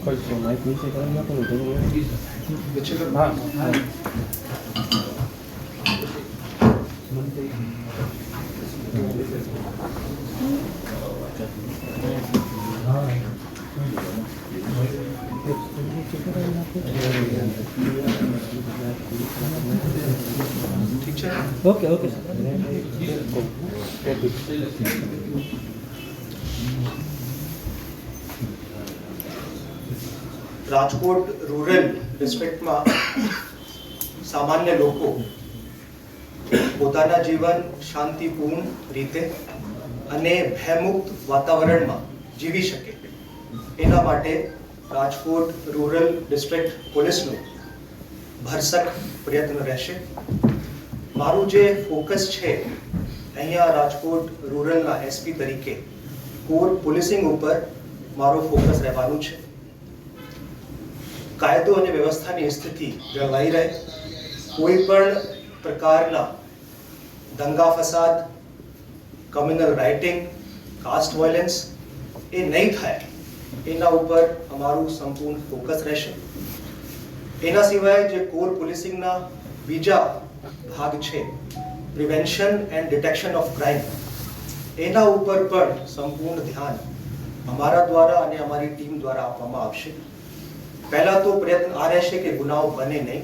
કરશો માઇક નીચે કરી નાખો ને તો હા હા ओके ओके રાજકોટ રૂરલ ડિસ્ટ્રિક્ટમાં સામાન્ય લોકો પોતાના જીવન શાંતિપૂર્ણ રીતે અને ભયમુક્ત વાતાવરણમાં જીવી શકે એના માટે રાજકોટ રૂરલ ડિસ્ટ્રિક્ટ પોલીસનો ભરસક પ્રયત્ન રહેશે. મારું જે ફોકસ છે અહીંયા રાજકોટ રૂરલના એસપી તરીકે કોર પોલીસિંગ ઉપર મારો ફોકસ રહેવાનું છે. કાયદો અને વ્યવસ્થાની સ્થિતિ જળવાઈ રહે, કોઈ પણ પ્રકારના દંગા ફસાદ, કમ્યુનલ રાઇટિંગ, કાસ્ટ વાયલન્સ એ નહીં થાય એના ઉપર અમારું સંપૂર્ણ ફોકસ રહેશે. એના સિવાય જે કોર પોલીસિંગના બીજા ભાગ છે prevention and detection of crime, એના ઉપર પણ સંપૂર્ણ ધ્યાન અમારા દ્વારા અને અમારી ટીમ દ્વારા આપવામાં આવશે. પહેલા તો પ્રયત્ન આ રહેશે કે ગુનાઓ બને નહીં,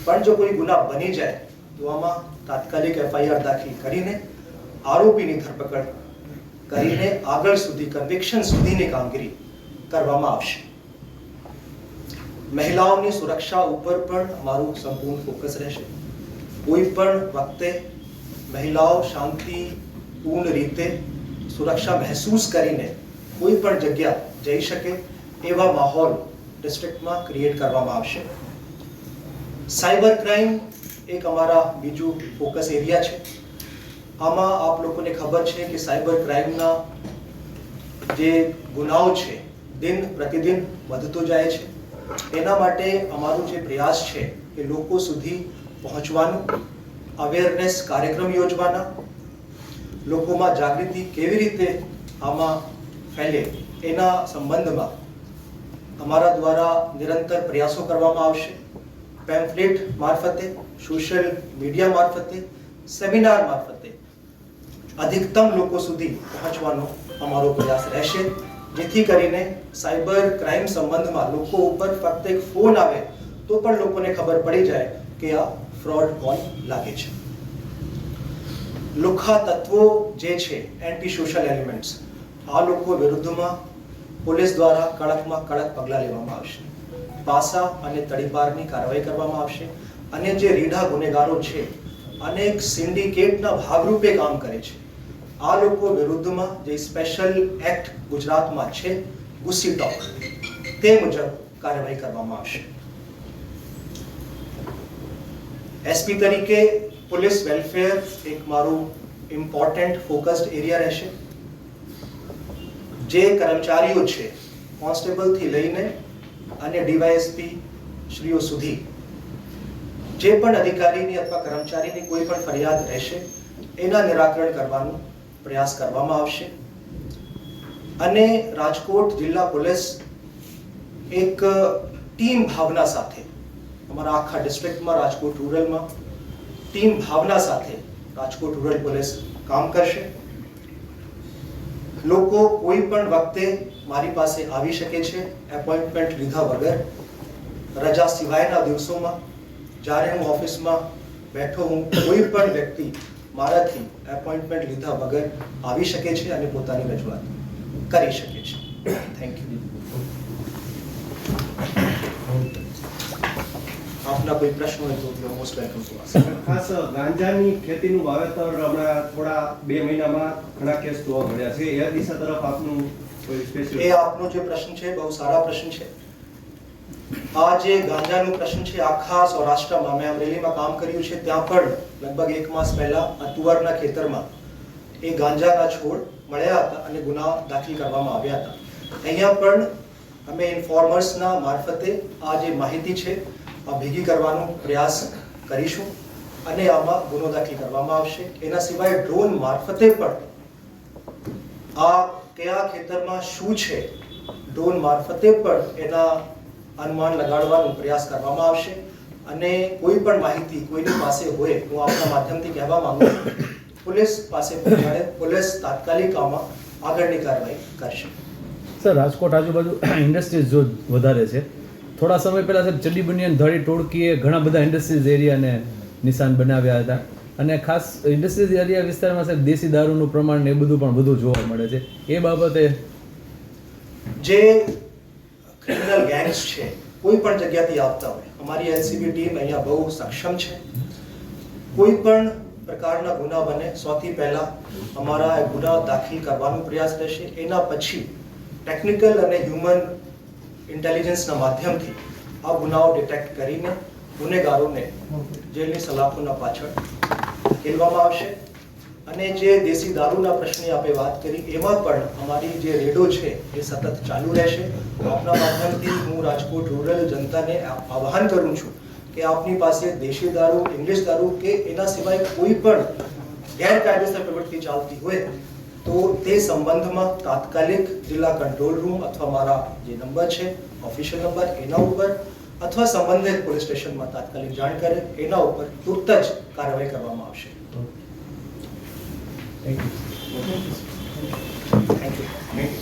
પણ જો કોઈ ગુના બની જાય તો આમાં તાત્કાલિક એફઆઈઆર દાખલ કરીને આરોપીની ધરપકડ કરીને આગળ સુધી કન્વિક્શન સુધીની કામગીરી કરવામાં આવશે. મહિલાઓની સુરક્ષા ઉપર પણ અમારું સંપૂર્ણ ફોકસ રહેશે. કોઈ પણ વખતે મહિલાઓ શાંતિપૂર્ણ રીતે સુરક્ષા મહેસૂસ કરીને કોઈ પણ જગ્યા જઈ શકે એવા માહોલ ડિસ્ટ્રિક્ટમાં ક્રિએટ કરવામાં આવશે. સાયબર ક્રાઇમ એક અમારા બીજું ફોકસ એરિયા છે. આમાં આપ લોકોને ખબર છે કે સાયબર ક્રાઇમના જે ગુનાઓ છે દિન પ્રતિદિન વધતો જાય છે. એના માટે અમારું જે પ્રયાસ છે કે લોકો સુધી પહોંચવાનું, અવેરનેસ કાર્યક્રમ યોજવાના, લોકોમાં જાગૃતિ કેવી રીતે આમાં ફેલે એના સંબંધમાં અમારા દ્વારા નિરંતર પ્રયાસો કરવામાં આવશે. પેમ્ફલેટ મારફતે, સોશિયલ મીડિયા મારફતે, સેમિનાર મારફતે અધિકતમ લોકો સુધી પહોંચવાનો અમારો પ્રયાસ રહેશે, જેથી કરીને સાયબર ક્રાઇમ સંબંધમાં લોકો ઉપર ફક્ત એક ફોન આવે તો પણ લોકોને ખબર પડી જાય કે આ ફ્રોડ કોલ લાગે છે. લુખ્ખા તત્વો જે છે એન્ટી સોશિયલ એલિમેન્ટ્સ, આ લોકો વિરુદ્ધમાં પોલીસ દ્વારા કડકમાં કડક પગલાં લેવામાં આવશે. પાસા અને તડીપારની કાર્યવાહી કરવામાં આવશે. અને જે રીઢા ગુનેગારો છે, અનેક સિન્ડિકેટના ભાગરૂપે કામ કરે છે, આ લોકો વિરુદ્ધમાં જે સ્પેશિયલ એક્ટ ગુજરાતમાં છે ગુસ્સી ટોક, તે મુજબ કાર્યવાહી કરવામાં આવશે. એસપી તરીકે પોલીસ વેલફેર એક મારું ઇમ્પોર્ટન્ટ ફોકસ્ડ એરિયા રહેશે. જે કર્મચારીઓ છે કોન્સ્ટેબલથી લઈને અને ડીવાયએસપી શ્રીઓ સુધી જે પણ અધિકારીની અથવા કર્મચારીની કોઈ પણ ફરિયાદ રહેશે એના નિરાકરણ કરવાનો પ્રયાસ કરવામાં આવશે. અને રાજકોટ જિલ્લા પોલીસ એક ટીમ ભાવના સાથે અમારા આખા ડિસ્ટ્રિક્ટમાં, રાજકોટ રૂરલમાં ટીમ ભાવના સાથે રાજકોટ રૂરલ પોલીસ કામ કરશે. લોકો કોઈ પણ વખતે મારી પાસે આવી શકે છે એપોઇન્ટમેન્ટ લીધા વગર, રજા સિવાયના દિવસોમાં. જ્યારે હું ઓફિસમાં બેઠો હું, કોઈ પણ વ્યક્તિ મારાથી એપોઇન્ટમેન્ટ લીધા વગર આવી શકે છે અને પોતાની રજૂઆત કરી શકે છે. Thank you. આપના કોઈ પ્રશ્ન હોય તો મોસ્ટ વેલકમ ટુ આસ્ક. ખાસ ગાંજાની ખેતીનું વાવેતર હમણાં થોડા 2 મહિનામાં ઘણા કેસ જોવા મળ્યા છે. એ દિશા તરફ આપનું કોઈ સ્પેશિયલ? એ આપનો જે પ્રશ્ન છે બહુ સારા પ્રશ્ન છે. આ જે ગાંજાનો પ્રશ્ન છે, આખા સૌરાષ્ટ્રમાં મેં અમરેલીમાં કામ કર્યું છે, ત્યાં પણ લગભગ 1 માસ પહેલા આ તુવરના ખેતરમાં એ ગાંજાના છોડ મળ્યા હતા અને ગુના દાખલ કરવામાં આવ્યા હતા. અહીંયા પણ અમે ઇન્ફોર્મર્સના મારફતે આ જે માહિતી છે આ ભેગી કરવાનો પ્રયાસ કરીશું અને આમાં ગુનો દાખલ કરવામાં આવશે. એના સિવાય ડ્રોન મારફતે પણ આ કયા ખેતરમાં શું છે ડ્રોન મારફતે પણ એના અનુમાન લગાડવાનો પ્રયાસ કરવામાં આવશે અને કોઈ પણ માહિતી કોઈની પાસે હોય હું આપના માધ્યમથી કહેવા માંગુ છું પોલીસ પાસે પહોંચાડે પોલીસ તાત્કાલિક આમાં આગળની કાર્યવાહી કરશે. સર, રાજકોટ આજુબાજુ ઇન્ડસ્ટ્રીઝ જો વધારે છે, થોડા સમય પહેલાં સર ચડ્ડી બનિયાન ધાડી ટોળકીએ ઘણા બધા ઇન્ડસ્ટ્રીઝ એરિયાને નિશાન બનાવ્યા હતા અને ખાસ ઇન્ડસ્ટ્રીઝ એરિયા વિસ્તારમાં સર દેશી દારૂનું પ્રમાણ ને એ બધું પણ વધુ જોવા મળે છે. એ બાબતે જે ક્રિમિનલ ગેંગ્સ છે કોઈ પણ જગ્યાથી આવતા હોય અમારી એલસીબી ટીમ અહીંયા બહુ સક્ષમ છે. કોઈ પણ પ્રકારના ગુના બને સૌથી પહેલા અમારા ગુના દાખલ કરવાનો પ્રયાસ રહેશે. એના પછી ટેકનિકલ અને હ્યુમન ઇન્ટેલિજન્સના માધ્યમથી આ ગુનાઓ ડિટેક્ટ કરીને ગુનેગારોને જેલની સલાખોના પાછળ ધકેલવામાં આવશે. અને જે દેશી દારૂના પ્રશ્નની આપણે વાત કરી એમાં પણ અમારી જે રેડો છે એ સતત ચાલુ રહેશે. આપના માધ્યમથી હું રાજકોટ રૂરલ જનતાને આહ્વાન કરું છું કે આપની પાસે દેશી દારૂ, ઇંગ્લિશ દારૂ કે એના સિવાય કોઈ પણ ગેરકાયદેસર પ્રવૃત્તિ ચાલતી હોય તો તે સંબંધમાં તાત્કાલિક જિલ્લા કંટ્રોલ રૂમ અથવા મારા જે નંબર છે ઓફિશિયલ નંબર એના ઉપર અથવા સંબંધિત પોલીસ સ્ટેશનમાં તાત્કાલિક જાણ કરે એના ઉપર તુરત જ કાર્યવાહી કરવામાં આવશે. Thank you.